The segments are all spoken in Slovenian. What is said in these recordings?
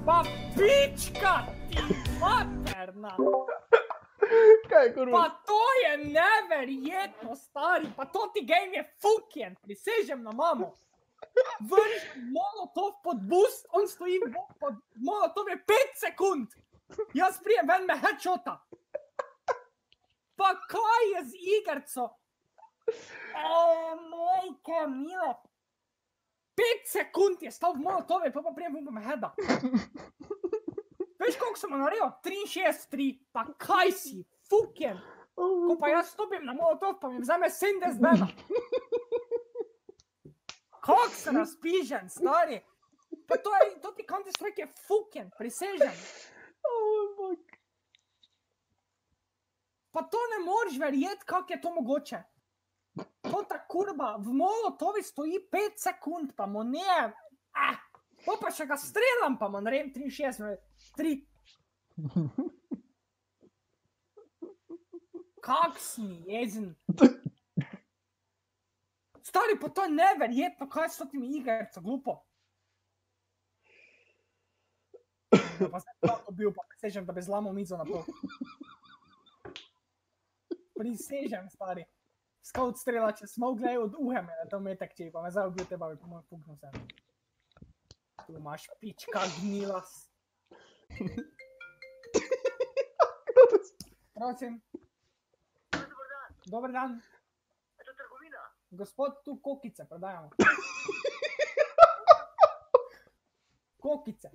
Pa pička ti materna! Kaj, kurva? Pa to je neverjetno, stari! Pa to ti game je fucking, prisežem na mamo! Vržem molotov pod boost, on stoji pod molotov je 5 sekund! Jaz prijem ven me headshota! Pa kaj je z igrco? Mojke mile! 5 sekund je stal v molotove, pa prijem ven me heada! Veš, koliko sem naredil? 63-3, pa kaj si, fucking! Ko pa jaz stopim na molotov, pa mi vzame 70 bena! Kako se razpižen, stari? Pa to ti Counter Strike je fucking, prisežem. Pa to ne moreš verjeti, kako je to mogoče. To ta kurba, v molotovi stoji 5 sekund, pa mu ne... Pa še ga streljam, pa mu naredim 63, 3. Kak si mi jezen. Stari, pa to je neverjetno, kaj so timi igrca, glupo. Pa sem tako bil, pa prisežem, da bi zlamal mizo na pol. Prisežem, stari. Scout strela, če smo gledali od uhe me, da to metek če, pa me zdaj ubil teba, bi po moj puknul sem. Tu imaš pička gnilas. Prosim. Dobar dan. Gospod, tu kokice prodajamo. Kokice.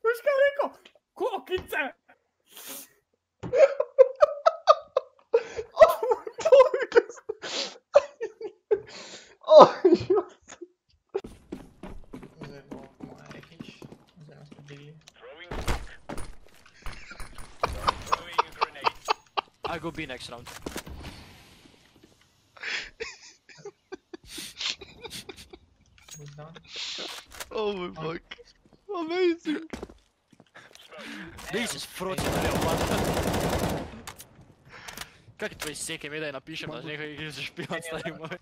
Veš kaj je rekel? Kokice! I go B next round. Oh my fuck. Amazing. This is frozen real one. Kak je tvoj seke mi da je napišem, da nekaj igri za špion stari moj.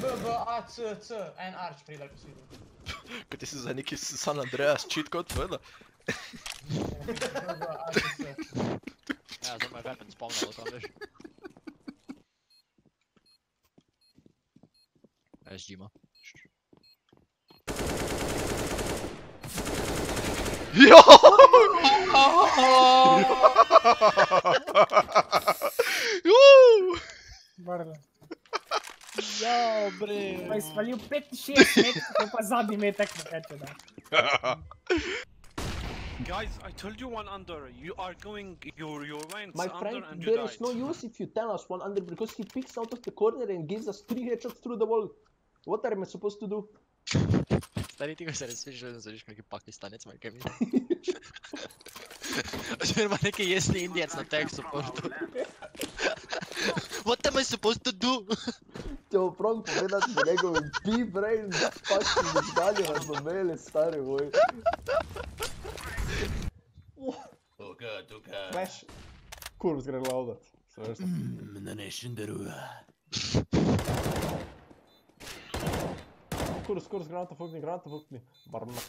B, A, C, en arč pridal po svidu. Kaj ti si za neki San Andreas cheat code povedal? B, A, C. Ja, zdaj me je weapon spawnalo tam, veš. SG ma. Jo! Vrlo. Jao, bre. Pa je spalil 65 metrov, to pa zadnji metek na peče, da. Guys, I told you one under. You are going your went My under friend, and you there died. is no use if you tell us one under because he picks out of the corner and gives us 3 headshots through the wall. What am I supposed to do? Stari, ti ko se res viš, da zviš neki pakistanec, majke mi. Oziroma neki jesni indijec na tech supportu. What am I supposed to do? Če bo prong povedat, da njegovim B-brain pački izgalju razumeli, stari moj. Tukaj. Veš, kurv zgre laudat. Na nešen deruje. Kurv granata fukni. Barna.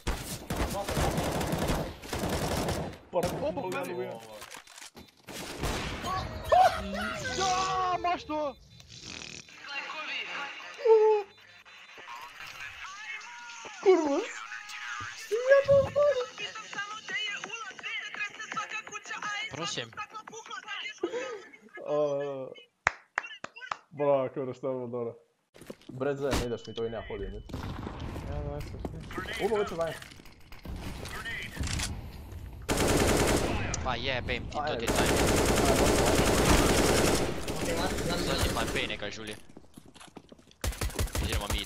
Parko gleduje. Ja, imaš to! Kurva. Prosim. Bra, kurva, šta je bilo dobro. Brez zdaj, ne daš mi to i nema hodije, ne? Ja, daj se svi. Ubo, već je vanje. Pa jebem ti, to ti je taj. Sad ima P nekaj žulje. Idemo mi.